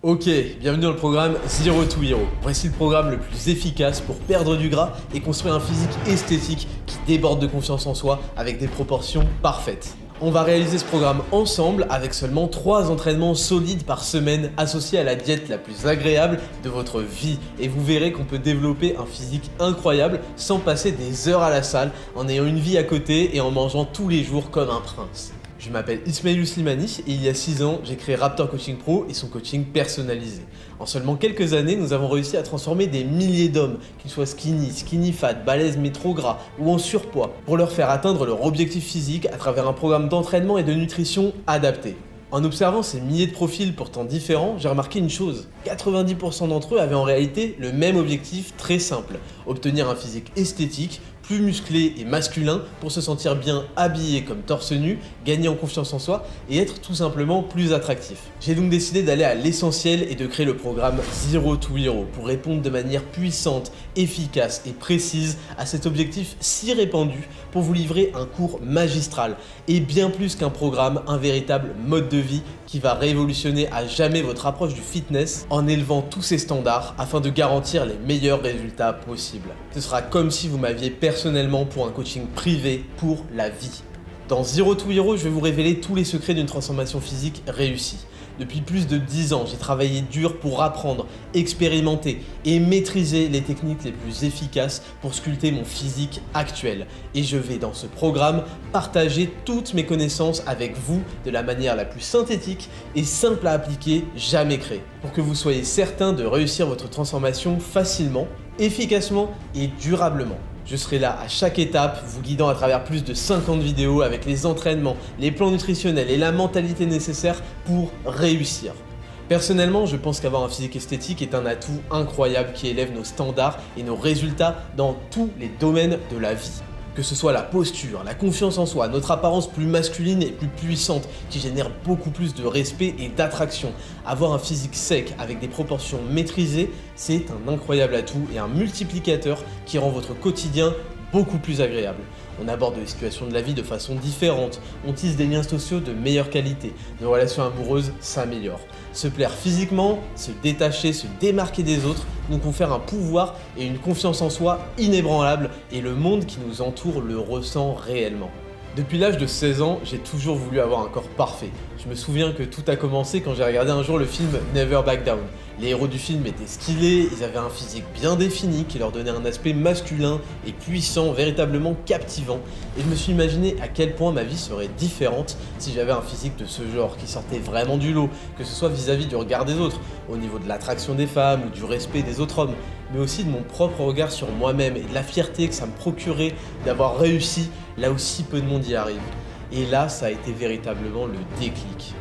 Ok, bienvenue dans le programme Zero to Hero. Voici le programme le plus efficace pour perdre du gras et construire un physique esthétique qui déborde de confiance en soi avec des proportions parfaites. On va réaliser ce programme ensemble avec seulement 3 entraînements solides par semaine associés à la diète la plus agréable de votre vie. Et vous verrez qu'on peut développer un physique incroyable sans passer des heures à la salle, en ayant une vie à côté et en mangeant tous les jours comme un prince. Je m'appelle Ismail Slimani et il y a 6 ans, j'ai créé Raptor Coaching Pro et son coaching personnalisé. En seulement quelques années, nous avons réussi à transformer des milliers d'hommes, qu'ils soient skinny fat, balèzes mais trop gras ou en surpoids, pour leur faire atteindre leur objectif physique à travers un programme d'entraînement et de nutrition adapté. En observant ces milliers de profils pourtant différents, j'ai remarqué une chose. 90% d'entre eux avaient en réalité le même objectif très simple, obtenir un physique esthétique, plus musclé et masculin pour se sentir bien habillé comme torse nu, gagner en confiance en soi et être tout simplement plus attractif. J'ai donc décidé d'aller à l'essentiel et de créer le programme Zero to Hero pour répondre de manière puissante, efficace et précise à cet objectif si répandu pour vous livrer un cours magistral et bien plus qu'un programme, un véritable mode de vie qui va révolutionner à jamais votre approche du fitness en élevant tous ses standards afin de garantir les meilleurs résultats possibles. Ce sera comme si vous m'aviez personnellement pour un coaching privé pour la vie. Dans Zero to Hero, je vais vous révéler tous les secrets d'une transformation physique réussie. Depuis plus de 10 ans, j'ai travaillé dur pour apprendre, expérimenter et maîtriser les techniques les plus efficaces pour sculpter mon physique actuel. Et je vais dans ce programme partager toutes mes connaissances avec vous de la manière la plus synthétique et simple à appliquer jamais créée, pour que vous soyez certain de réussir votre transformation facilement, efficacement et durablement. Je serai là à chaque étape, vous guidant à travers plus de 50 vidéos avec les entraînements, les plans nutritionnels et la mentalité nécessaire pour réussir. Personnellement, je pense qu'avoir un physique esthétique est un atout incroyable qui élève nos standards et nos résultats dans tous les domaines de la vie. Que ce soit la posture, la confiance en soi, notre apparence plus masculine et plus puissante qui génère beaucoup plus de respect et d'attraction. Avoir un physique sec avec des proportions maîtrisées, c'est un incroyable atout et un multiplicateur qui rend votre quotidien beaucoup plus agréable. On aborde les situations de la vie de façon différente, on tisse des liens sociaux de meilleure qualité, nos relations amoureuses s'améliorent. Se plaire physiquement, se détacher, se démarquer des autres nous confère un pouvoir et une confiance en soi inébranlables et le monde qui nous entoure le ressent réellement. Depuis l'âge de 16 ans, j'ai toujours voulu avoir un corps parfait. Je me souviens que tout a commencé quand j'ai regardé un jour le film Never Back Down. Les héros du film étaient stylés, ils avaient un physique bien défini qui leur donnait un aspect masculin et puissant, véritablement captivant. Et je me suis imaginé à quel point ma vie serait différente si j'avais un physique de ce genre qui sortait vraiment du lot, que ce soit vis-à-vis du regard des autres, au niveau de l'attraction des femmes ou du respect des autres hommes, mais aussi de mon propre regard sur moi-même et de la fierté que ça me procurait d'avoir réussi là où si peu de monde y arrive. Et là, ça a été véritablement le déclic.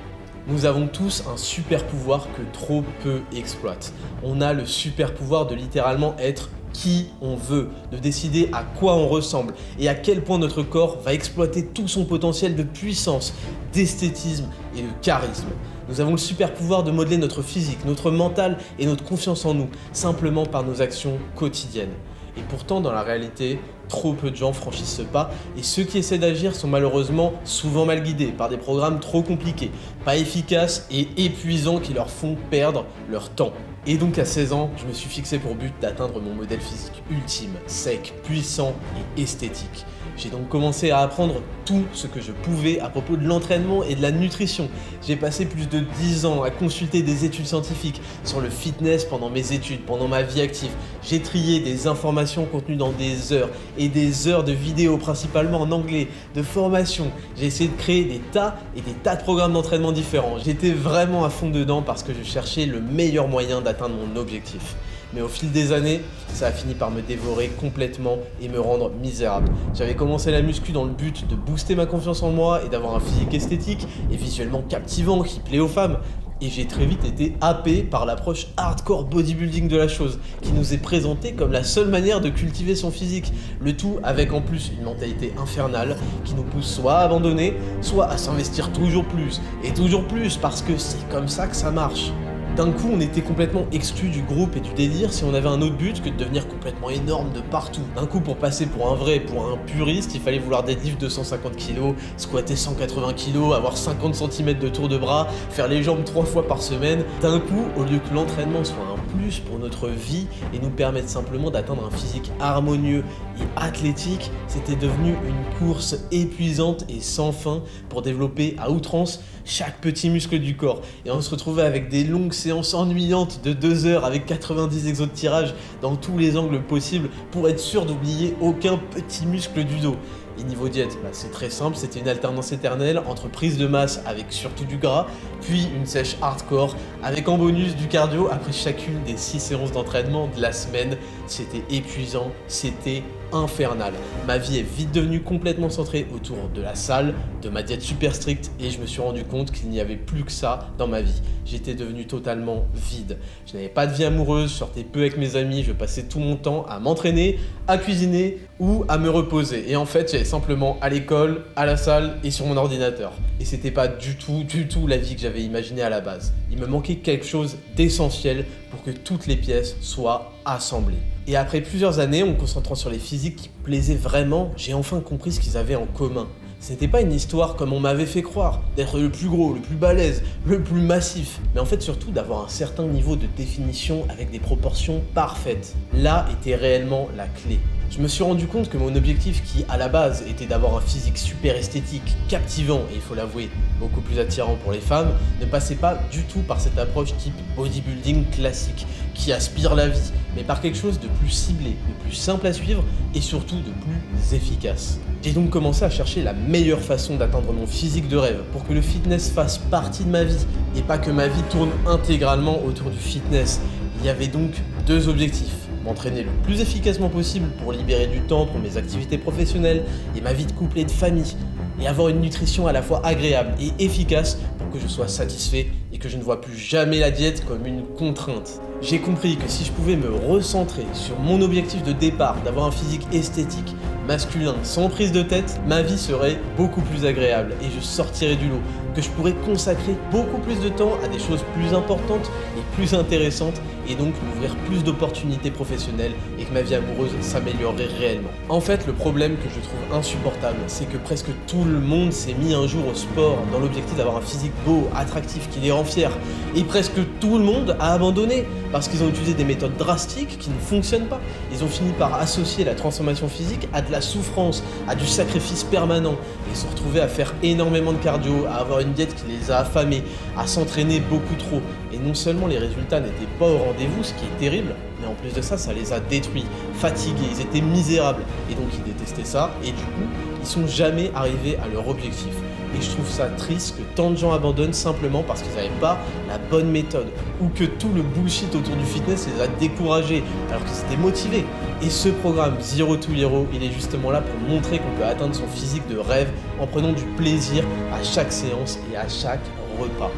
Nous avons tous un super pouvoir que trop peu exploitent. On a le super pouvoir de littéralement être qui on veut, de décider à quoi on ressemble et à quel point notre corps va exploiter tout son potentiel de puissance, d'esthétisme et de charisme. Nous avons le super pouvoir de modeler notre physique, notre mental et notre confiance en nous, simplement par nos actions quotidiennes. Et pourtant, dans la réalité, trop peu de gens franchissent ce pas et ceux qui essaient d'agir sont malheureusement souvent mal guidés par des programmes trop compliqués, pas efficaces et épuisants qui leur font perdre leur temps. Et donc à 16 ans, je me suis fixé pour but d'atteindre mon modèle physique ultime, sec, puissant et esthétique. J'ai donc commencé à apprendre tout ce que je pouvais à propos de l'entraînement et de la nutrition. J'ai passé plus de 10 ans à consulter des études scientifiques sur le fitness pendant mes études, pendant ma vie active. J'ai trié des informations contenues dans des heures et des heures de vidéos, principalement en anglais, de formation. J'ai essayé de créer des tas de programmes d'entraînement différents. J'étais vraiment à fond dedans parce que je cherchais le meilleur moyen d'atteindre mon objectif. Mais au fil des années, ça a fini par me dévorer complètement et me rendre misérable. J'avais commencé la muscu dans le but de booster ma confiance en moi et d'avoir un physique esthétique et visuellement captivant qui plaît aux femmes. Et j'ai très vite été happé par l'approche hardcore bodybuilding de la chose, qui nous est présentée comme la seule manière de cultiver son physique. Le tout avec en plus une mentalité infernale qui nous pousse soit à abandonner, soit à s'investir toujours plus, et toujours plus parce que c'est comme ça que ça marche. D'un coup, on était complètement exclus du groupe et du délire si on avait un autre but que de devenir complètement énorme de partout. D'un coup, pour passer pour un vrai, pour un puriste, il fallait vouloir deadlift 250 kg, squatter 180 kg, avoir 50 cm de tour de bras, faire les jambes 3 fois par semaine. D'un coup, au lieu que l'entraînement soit un plus pour notre vie et nous permette simplement d'atteindre un physique harmonieux et athlétique, c'était devenu une course épuisante et sans fin pour développer à outrance chaque petit muscle du corps. Et on se retrouvait avec des longues séances ennuyantes de 2 heures avec 90 exos de tirage dans tous les angles possibles pour être sûr d'oublier aucun petit muscle du dos. Et niveau diète, c'est très simple, c'était une alternance éternelle entre prise de masse avec surtout du gras, puis une sèche hardcore avec en bonus du cardio après chacune des 6 séances d'entraînement de la semaine. C'était épuisant, c'était infernal. Ma vie est vite devenue complètement centrée autour de la salle, de ma diète super stricte et je me suis rendu compte qu'il n'y avait plus que ça dans ma vie. J'étais devenu totalement vide. Je n'avais pas de vie amoureuse, je sortais peu avec mes amis, je passais tout mon temps à m'entraîner, à cuisiner ou à me reposer. Et en fait, j'allais simplement à l'école, à la salle et sur mon ordinateur. Et c'était pas du tout la vie que j'avais imaginée à la base. Il me manquait quelque chose d'essentiel pour que toutes les pièces soient assemblées. Et après plusieurs années, en me concentrant sur les physiques qui plaisaient vraiment, j'ai enfin compris ce qu'ils avaient en commun. C'était pas une histoire comme on m'avait fait croire, d'être le plus gros, le plus balèze, le plus massif, mais en fait surtout d'avoir un certain niveau de définition avec des proportions parfaites. Là était réellement la clé. Je me suis rendu compte que mon objectif qui, à la base, était d'avoir un physique super esthétique, captivant et il faut l'avouer, beaucoup plus attirant pour les femmes, ne passait pas du tout par cette approche type bodybuilding classique, qui aspire la vie, mais par quelque chose de plus ciblé, de plus simple à suivre et surtout de plus efficace. J'ai donc commencé à chercher la meilleure façon d'atteindre mon physique de rêve pour que le fitness fasse partie de ma vie et pas que ma vie tourne intégralement autour du fitness. Il y avait donc 2 objectifs. M'entraîner le plus efficacement possible pour libérer du temps pour mes activités professionnelles et ma vie de couple et de famille, et avoir une nutrition à la fois agréable et efficace pour que je sois satisfait et que je ne vois plus jamais la diète comme une contrainte. J'ai compris que si je pouvais me recentrer sur mon objectif de départ, d'avoir un physique esthétique, masculin, sans prise de tête, ma vie serait beaucoup plus agréable et je sortirais du lot, que je pourrais consacrer beaucoup plus de temps à des choses plus importantes et plus intéressantes et donc m'ouvrir plus d'opportunités professionnelles et que ma vie amoureuse s'améliorerait réellement. En fait, le problème que je trouve insupportable, c'est que presque tout le monde s'est mis un jour au sport dans l'objectif d'avoir un physique beau, attractif, qui les rend fiers. Et presque tout le monde a abandonné parce qu'ils ont utilisé des méthodes drastiques qui ne fonctionnent pas. Ils ont fini par associer la transformation physique à de la souffrance, à du sacrifice permanent et se retrouver à faire énormément de cardio, à avoir une diète qui les a affamés, à s'entraîner beaucoup trop. Et non seulement les résultats n'étaient pas au rendez-vous, ce qui est terrible, mais en plus de ça, ça les a détruits, fatigués, ils étaient misérables. Et donc ils détestaient ça, et du coup, ils sont jamais arrivés à leur objectif. Et je trouve ça triste que tant de gens abandonnent simplement parce qu'ils n'avaient pas la bonne méthode, ou que tout le bullshit autour du fitness les a découragés, alors qu'ils étaient motivés. Et ce programme Zero to Hero, il est justement là pour montrer qu'on peut atteindre son physique de rêve en prenant du plaisir à chaque séance et à chaque repas.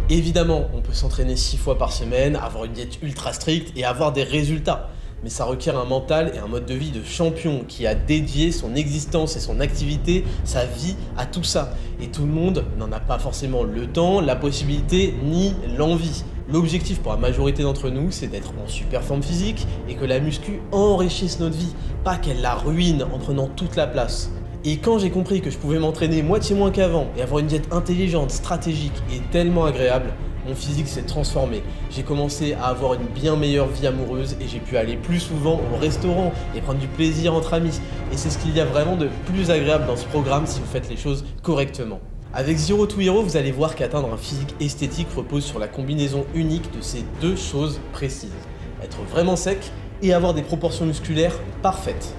Évidemment, on peut s'entraîner 6 fois par semaine, avoir une diète ultra stricte et avoir des résultats. Mais ça requiert un mental et un mode de vie de champion qui a dédié son existence et son activité, sa vie à tout ça. Et tout le monde n'en a pas forcément le temps, la possibilité ni l'envie. L'objectif pour la majorité d'entre nous, c'est d'être en super forme physique et que la muscu enrichisse notre vie, pas qu'elle la ruine en prenant toute la place. Et quand j'ai compris que je pouvais m'entraîner moitié moins qu'avant et avoir une diète intelligente, stratégique et tellement agréable, mon physique s'est transformé. J'ai commencé à avoir une bien meilleure vie amoureuse et j'ai pu aller plus souvent au restaurant et prendre du plaisir entre amis. Et c'est ce qu'il y a vraiment de plus agréable dans ce programme si vous faites les choses correctement. Avec Zero to Hero, vous allez voir qu'atteindre un physique esthétique repose sur la combinaison unique de ces 2 choses précises. Être vraiment sec et avoir des proportions musculaires parfaites.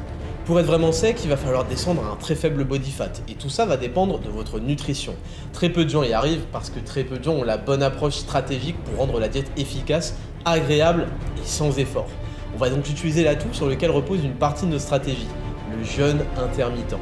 Pour être vraiment sec, il va falloir descendre à un très faible body fat et tout ça va dépendre de votre nutrition. Très peu de gens y arrivent parce que très peu de gens ont la bonne approche stratégique pour rendre la diète efficace, agréable et sans effort. On va donc utiliser l'atout sur lequel repose une partie de notre stratégie, le jeûne intermittent.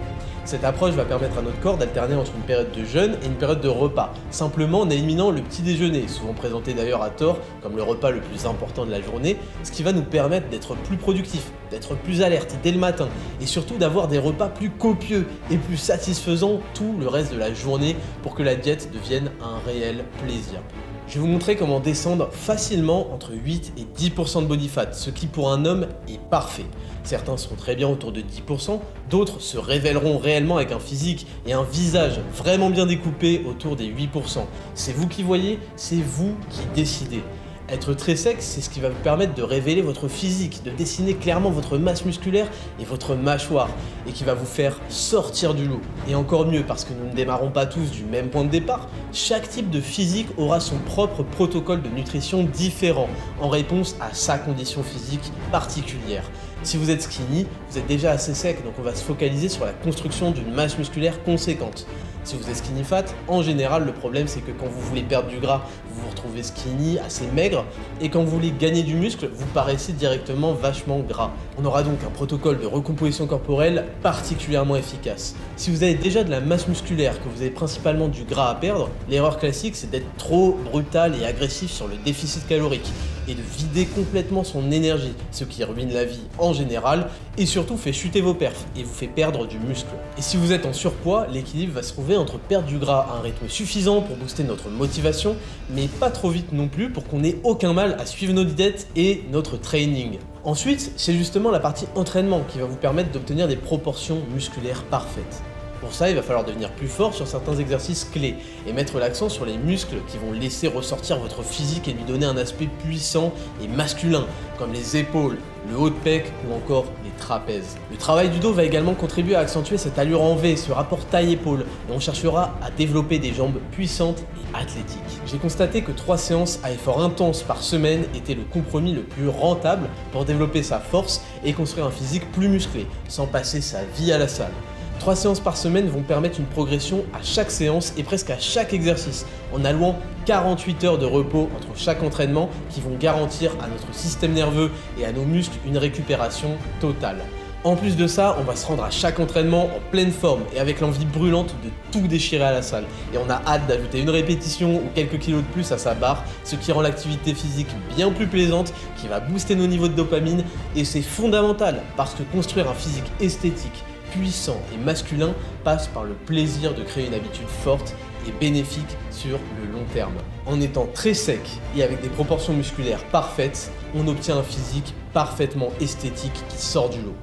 Cette approche va permettre à notre corps d'alterner entre une période de jeûne et une période de repas, simplement en éliminant le petit déjeuner, souvent présenté d'ailleurs à tort comme le repas le plus important de la journée, ce qui va nous permettre d'être plus productifs, d'être plus alertes dès le matin et surtout d'avoir des repas plus copieux et plus satisfaisants tout le reste de la journée pour que la diète devienne un réel plaisir. Je vais vous montrer comment descendre facilement entre 8 et 10% de body fat, ce qui pour un homme est parfait. Certains seront très bien autour de 10%, d'autres se révéleront réellement avec un physique et un visage vraiment bien découpé autour des 8%. C'est vous qui voyez, c'est vous qui décidez. Être très sec, c'est ce qui va vous permettre de révéler votre physique, de dessiner clairement votre masse musculaire et votre mâchoire, et qui va vous faire sortir du lot. Et encore mieux, parce que nous ne démarrons pas tous du même point de départ, chaque type de physique aura son propre protocole de nutrition différent, en réponse à sa condition physique particulière. Si vous êtes skinny, vous êtes déjà assez sec, donc on va se focaliser sur la construction d'une masse musculaire conséquente. Si vous êtes skinny fat, en général, le problème c'est que quand vous voulez perdre du gras, vous vous retrouvez skinny, assez maigre, et quand vous voulez gagner du muscle, vous paraissez directement vachement gras. On aura donc un protocole de recomposition corporelle particulièrement efficace. Si vous avez déjà de la masse musculaire, que vous avez principalement du gras à perdre, l'erreur classique c'est d'être trop brutal et agressif sur le déficit calorique, et de vider complètement son énergie, ce qui ruine la vie en général, et surtout fait chuter vos perfs, et vous fait perdre du muscle. Et si vous êtes en surpoids, l'équilibre va se trouver entre perdre du gras à un rythme suffisant pour booster notre motivation, mais pas trop vite non plus pour qu'on ait aucun mal à suivre nos diètes et notre training. Ensuite, c'est justement la partie entraînement qui va vous permettre d'obtenir des proportions musculaires parfaites. Pour ça, il va falloir devenir plus fort sur certains exercices clés et mettre l'accent sur les muscles qui vont laisser ressortir votre physique et lui donner un aspect puissant et masculin, comme les épaules, le haut de pec ou encore les trapèzes. Le travail du dos va également contribuer à accentuer cette allure en V, ce rapport taille-épaule, et on cherchera à développer des jambes puissantes et athlétiques. J'ai constaté que 3 séances à effort intense par semaine étaient le compromis le plus rentable pour développer sa force et construire un physique plus musclé, sans passer sa vie à la salle. 3 séances par semaine vont permettre une progression à chaque séance et presque à chaque exercice, en allouant 48 heures de repos entre chaque entraînement qui vont garantir à notre système nerveux et à nos muscles une récupération totale. En plus de ça, on va se rendre à chaque entraînement en pleine forme et avec l'envie brûlante de tout déchirer à la salle. Et on a hâte d'ajouter une répétition ou quelques kilos de plus à sa barre, ce qui rend l'activité physique bien plus plaisante, qui va booster nos niveaux de dopamine, et c'est fondamental parce que construire un physique esthétique, puissant et masculin passe par le plaisir de créer une habitude forte et bénéfique sur le long terme. En étant très sec et avec des proportions musculaires parfaites, on obtient un physique parfaitement esthétique qui sort du lot.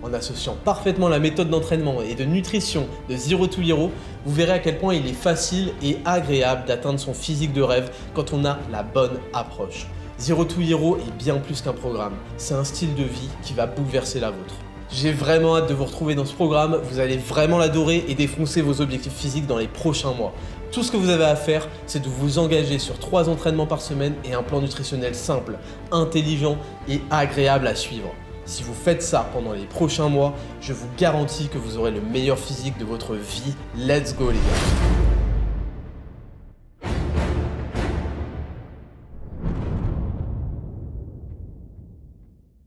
En associant parfaitement la méthode d'entraînement et de nutrition de Zero to Hero, vous verrez à quel point il est facile et agréable d'atteindre son physique de rêve quand on a la bonne approche. Zero to Hero est bien plus qu'un programme, c'est un style de vie qui va bouleverser la vôtre. J'ai vraiment hâte de vous retrouver dans ce programme, vous allez vraiment l'adorer et défoncer vos objectifs physiques dans les prochains mois. Tout ce que vous avez à faire, c'est de vous engager sur 3 entraînements par semaine et un plan nutritionnel simple, intelligent et agréable à suivre. Si vous faites ça pendant les prochains mois, je vous garantis que vous aurez le meilleur physique de votre vie. Let's go les gars!